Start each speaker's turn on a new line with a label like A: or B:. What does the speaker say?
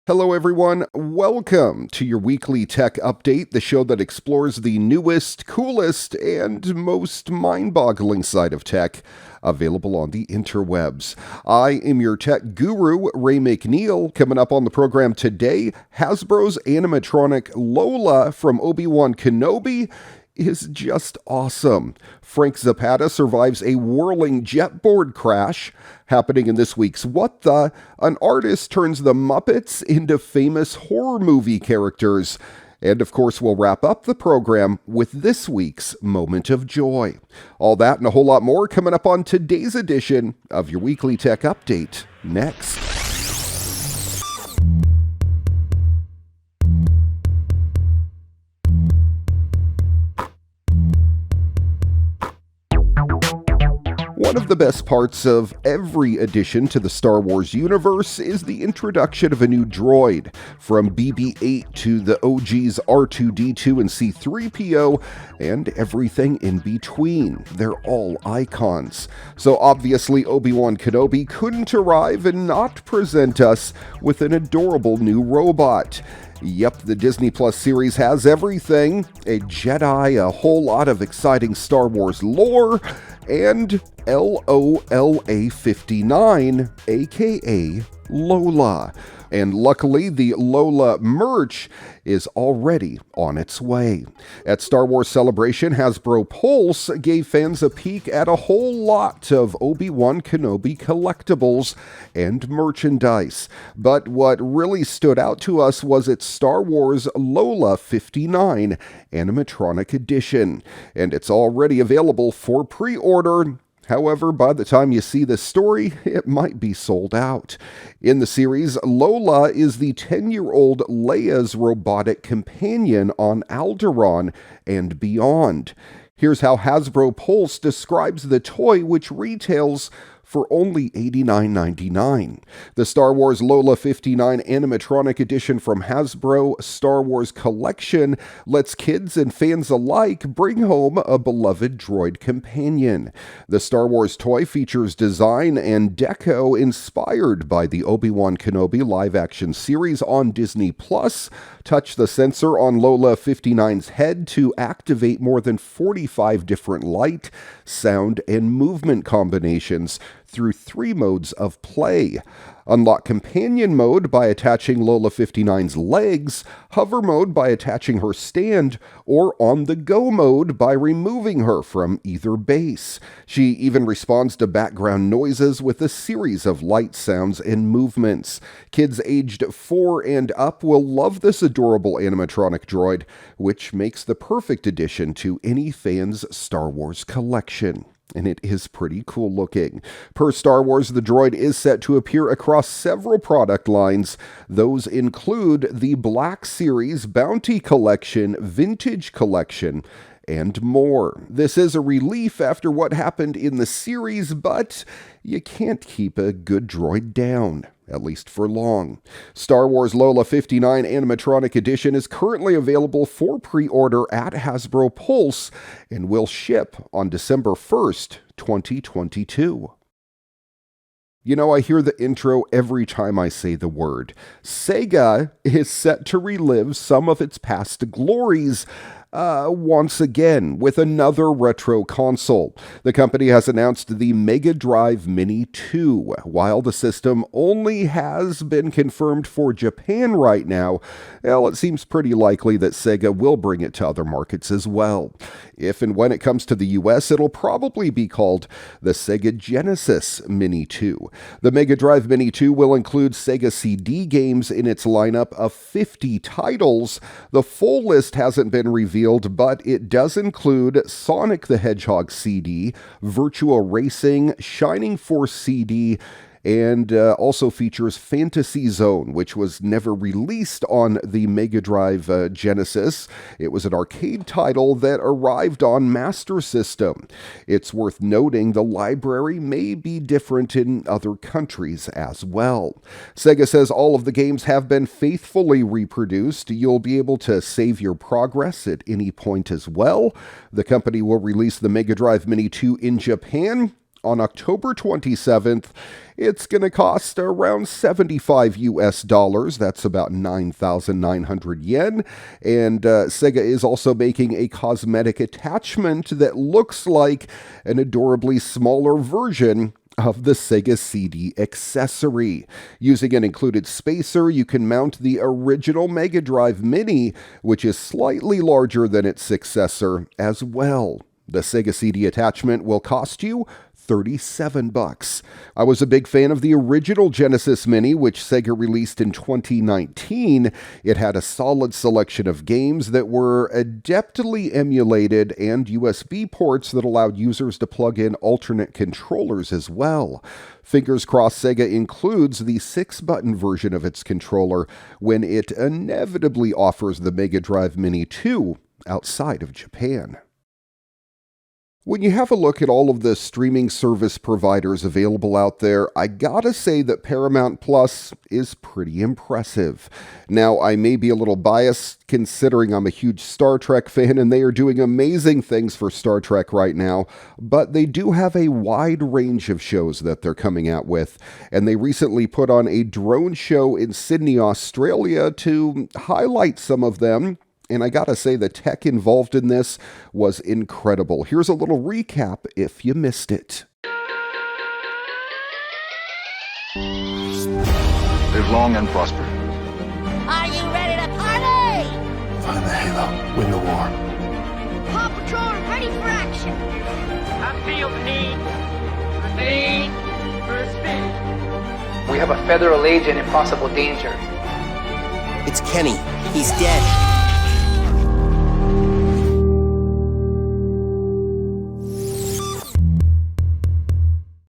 A: Hello, everyone. Welcome to your weekly tech update, the show that explores the newest, coolest, and most mind boggling side of tech available on the interwebs. I am your tech guru, Ray McNeil. Coming up on the program today, Hasbro's animatronic Lola from Obi-Wan Kenobi is just awesome. Frank Zapata survives a whirling jetboard crash. Happening in this week's What The? An artist turns the Muppets into famous horror movie characters. And of course, we'll wrap up the program with this week's Moment of Joy. All that and a whole lot more coming up on today's edition of your weekly tech update. Next. One of the best parts of every addition to the Star Wars universe is the introduction of a new droid. From BB-8 to the OG's R2-D2 and C-3PO, and everything in between. They're all icons. So obviously Obi-Wan Kenobi couldn't arrive and not present us with an adorable new robot. Yep, the Disney Plus series has everything. A Jedi, a whole lot of exciting Star Wars lore, and LOLA 59, aka Lola. And luckily, the Lola merch is already on its way. At Star Wars Celebration, Hasbro Pulse gave fans a peek at a whole lot of Obi-Wan Kenobi collectibles and merchandise. But what really stood out to us was its Star Wars Lola 59 animatronic edition. And it's already available for pre-order. However, by the time you see this story, it might be sold out. In the series, Lola is the 10-year-old Leia's robotic companion on Alderaan and beyond. Here's how Hasbro Pulse describes the toy, which retails for only $89.99. The Star Wars Lola 59 animatronic edition from Hasbro Star Wars Collection lets kids and fans alike bring home a beloved droid companion. The Star Wars toy features design and deco inspired by the Obi-Wan Kenobi live-action series on Disney+. Touch the sensor on Lola 59's head to activate more than 45 different light, sound, and movement combinations through 3 modes of play. Unlock companion mode by attaching Lola 59's legs, hover mode by attaching her stand, or on-the-go mode by removing her from either base. She even responds to background noises with a series of light sounds and movements. Kids aged 4 and up will love this adorable animatronic droid, which makes the perfect addition to any fan's Star Wars collection. And it is pretty cool looking. Per Star Wars, the droid is set to appear across several product lines. Those include the Black Series, Bounty Collection, Vintage Collection, and more. This is a relief after what happened in the series, but you can't keep a good droid down, at least for long. Star Wars Lola 59 Animatronic Edition is currently available for pre-order at Hasbro Pulse and will ship on December 1st, 2022. You know, I hear the intro every time I say the word. Sega is set to relive some of its past glories once again with another retro console. The company has announced the Mega Drive Mini 2. While the system only has been confirmed for Japan right now, well, it seems pretty likely that Sega will bring it to other markets as well. If and when it comes to the US, it'll probably be called the Sega Genesis Mini 2. The Mega Drive Mini 2 will include Sega CD games in its lineup of 50 titles. The full list hasn't been revealed, but it does include Sonic the Hedgehog CD, Virtua Racing, Shining Force CD, and also features Fantasy Zone, which was never released on the Mega Drive Genesis. It was an arcade title that arrived on Master System. It's worth noting the library may be different in other countries as well. Sega says all of the games have been faithfully reproduced. You'll be able to save your progress at any point as well. The company will release the Mega Drive Mini 2 in Japan On October 27th, it's going to cost around $75 US. That's about 9,900 yen. And Sega is also making a cosmetic attachment that looks like an adorably smaller version of the Sega CD accessory. Using an included spacer, you can mount the original Mega Drive Mini, which is slightly larger than its successor as well. The Sega CD attachment will cost you $37. I was a big fan of the original Genesis Mini, which Sega released in 2019. It had a solid selection of games that were adeptly emulated and USB ports that allowed users to plug in alternate controllers as well. Fingers crossed Sega includes the 6-button version of its controller when it inevitably offers the Mega Drive Mini 2 outside of Japan. When you have a look at all of the streaming service providers available out there, I gotta say that Paramount Plus is pretty impressive. Now, I may be a little biased considering I'm a huge Star Trek fan and they are doing amazing things for Star Trek right now, but they do have a wide range of shows that they're coming out with, and they recently put on a drone show in Sydney, Australia to highlight some of them. And I gotta say, the tech involved in this was incredible. Here's a little recap if you missed it.
B: Live long and prosper.
C: Are you ready to party?
D: Find the Halo, win the war.
C: Paw Patrol ready for action.
E: I feel the need for speed.
F: We have a federal agent in possible danger.
G: It's Kenny. He's dead.